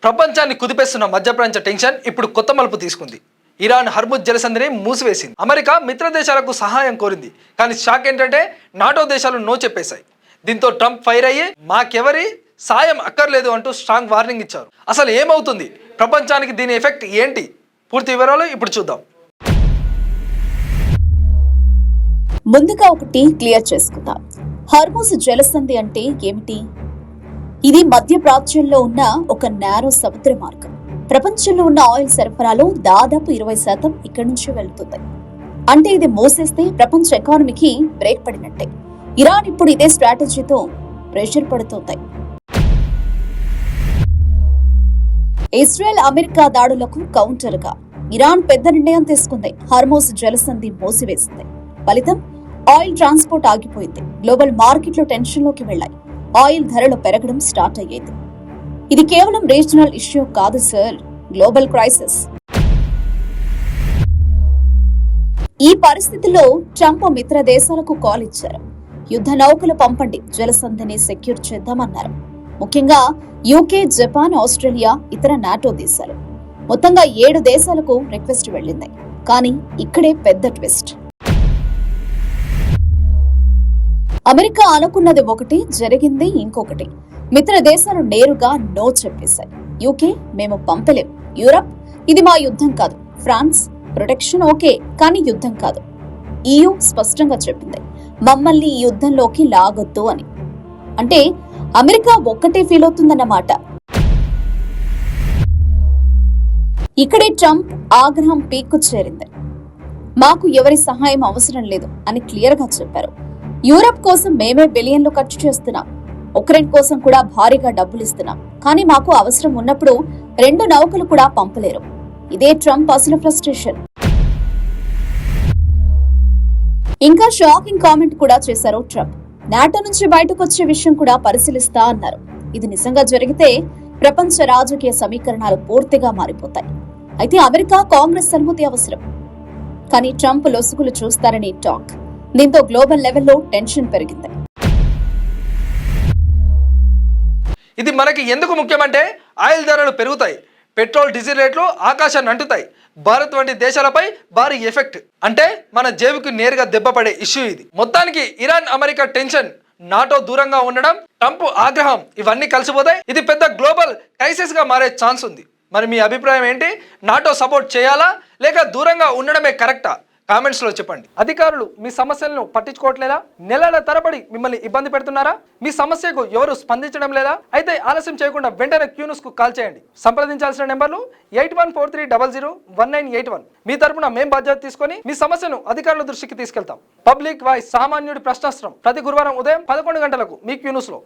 ప్రపంచాన్ని కుదిపేస్తున్న మధ్యప్రాంత టెన్షన్ ఇప్పుడు కొత్త మలుపు తీసుకుంది. ఇరాన్ హర్ముజ్ జలసంధిని మూసివేసింది. అమెరికా మిత్ర దేశాలకు సహాయం కోరింది. కానీ షాక్ ఏంటంటే నాటో దేశాలు నో చెప్పేశాయి. దీంతో ట్రంప్ ఫైర్ అయ్యి మాకెవరి సాయం అక్కర్లేదు అంటూ స్ట్రాంగ్ వార్నింగ్ ఇచ్చారు. అసలు ఏమవుతుంది, ప్రపంచానికి దీని ఎఫెక్ట్ ఏంటి, పూర్తి వివరాలు ఇప్పుడు చూద్దాం. ముందుగా ఒకటి క్లియర్ చేసుకుందాం. హర్ముజ్ జలసంధి అంటే ఏమిటి? ఇది మధ్య ప్రాచ్యంలో ఉన్న ఒక నేరో సముద్ర మార్గం. ప్రపంచంలో ఉన్న ఆయిల్ సరఫరాలో దాదాపు 20% ఇక్కడి నుంచి వెళ్తుంది. అంటే ఇది మూసేస్తే ప్రపంచ ఎకానమీకి బ్రేక్ పడినట్టే. ఇరాన్ ఇప్పుడు ఇదే స్ట్రాటజీతో ప్రెషర్ పడుతోంది. ఇజ్రాయెల్ అమెరికా దాడులకు కౌంటర్ గా ఇరాన్ పెద్ద నిర్ణయం తీసుకుంది. హర్ముజ్ జలసంధి మూసివేసింది. ఫలితం ఆయిల్ ట్రాన్స్పోర్ట్ ఆగిపోయింది. గ్లోబల్ మార్కెట్లు టెన్షన్ లోకి వెళ్లాయి. ఆయిల్ ధరలు పెరగడం స్టార్ట్ అయ్యేది. ఇది కేవలం రీజనల్ ఇష్యూ కాదు సార్, గ్లోబల్ క్రైసిస్. ఈ పరిస్థితిలో ట్రంప్ మిత్ర దేశాలకు కాల్ ఇచ్చారు. యుద్ధ నౌకలు పంపండి, జలసంధిని సెక్యూర్ చేద్దామన్నారు. ముఖ్యంగా యూకే, జపాన్, ఆస్ట్రేలియా, ఇతర నాటో దేశాలు. మొత్తంగా 7 దేశాలకు రిక్వెస్ట్ వెళ్ళింది. కానీ ఇక్కడే పెద్ద ట్విస్ట్. అమెరికా అనుకున్నది ఒకటి, జరిగింది ఇంకొకటి. మిత్ర దేశాలు నేరుగా నో చెప్పేశాయి. యూకే, మేము పంపలేం. యూరప్, ఇది మా యుద్ధం కాదు. ఫ్రాన్స్, ప్రొటెక్షన్ ఓకే, కానీ యుద్ధం కాదు. EU స్పష్టంగా చెప్పింది, మమ్మల్ని ఈ యుద్ధంలోకి లాగొద్దు అని. అంటే అమెరికా ఒక్కటే ఫీల్ అవుతుందన్నమాట. ఇక్కడే ట్రంప్ ఆగ్రహం పీక్కు చేరింది. మాకు ఎవరి సహాయం అవసరం లేదు అని క్లియర్ గా చెప్పారు. యూరప్ కోసం మేమే బిలియన్లు ఖర్చు చేస్తున్నాం. ఉక్రెయిన్ కోసం కూడా భారీగా డబ్బులు ఇస్తున్నాం. కానీ మాకు అవసరం ఉన్నప్పుడు 2 నౌకలు కూడా పంపలేరు. ఇదే ట్రంప్ అసలు ఫ్రస్ట్రేషన్. ఇంకా షాకింగ్ కామెంట్ కూడా చేశారు ట్రంప్. నాటో నుంచి బయటకు వచ్చే విషయం కూడా పరిశీలిస్తా అన్నారు. ఇది నిజంగా జరిగితే ప్రపంచ రాజకీయ సమీకరణాలు పూర్తిగా మారిపోతాయి. అయితే అమెరికా, కాంగ్రెస్ అనుమతి అవసరం. కానీ ట్రంప్ లొసుగులు చూస్తారని టాక్. దీంతో గ్లోబల్ లెవెల్లో టెన్షన్ పెరిగింది. ఇది మనకి ఎందుకు ముఖ్యమంటే ఆయిల్ ధరలు పెరుగుతాయి, పెట్రోల్, డీజిల్ రేట్లు ఆకాశాన్ని అంటుతాయి. భారత్ వంటి దేశాలపై భారీ ఎఫెక్ట్, అంటే మన జేబుకి నేరుగా దెబ్బపడే ఇష్యూ ఇది. మొత్తానికి ఇరాన్ అమెరికా టెన్షన్, నాటో దూరంగా ఉండడం, ట్రంప్ ఆగ్రహం, ఇవన్నీ కలిసిపోతాయి. ఇది పెద్ద గ్లోబల్ క్రైసిస్ గా మారే ఛాన్స్ ఉంది. మరి మీ అభిప్రాయం ఏంటి? నాటో సపోర్ట్ చేయాలా లేక దూరంగా ఉండడమే కరెక్టా? కామెంట్స్ లో చెప్పండి. అధికారులు మీ సమస్యలను పట్టించుకోవట్లేదా? నెలల తరబడి మిమ్మల్ని ఇబ్బంది పెడుతున్నారా? మీ సమస్యకు ఎవరు స్పందించడం లేదా? అయితే ఆలస్యం చేయకుండా వెంటనే క్యూన్యూస్ కు కాల్ చేయండి. సంప్రదించాల్సిన నెంబర్లు 8143001981. మీ తరపున మేం బాధ్యత తీసుకొని మీ సమస్యను అధికారుల దృష్టికి తీసుకెళ్తాం. పబ్లిక్ వాయిస్, సామాన్యుడి ప్రశ్నాస్త్రం, ప్రతి గురువారం ఉదయం 11 గంటలకు మీ క్యూన్యూస్ లో.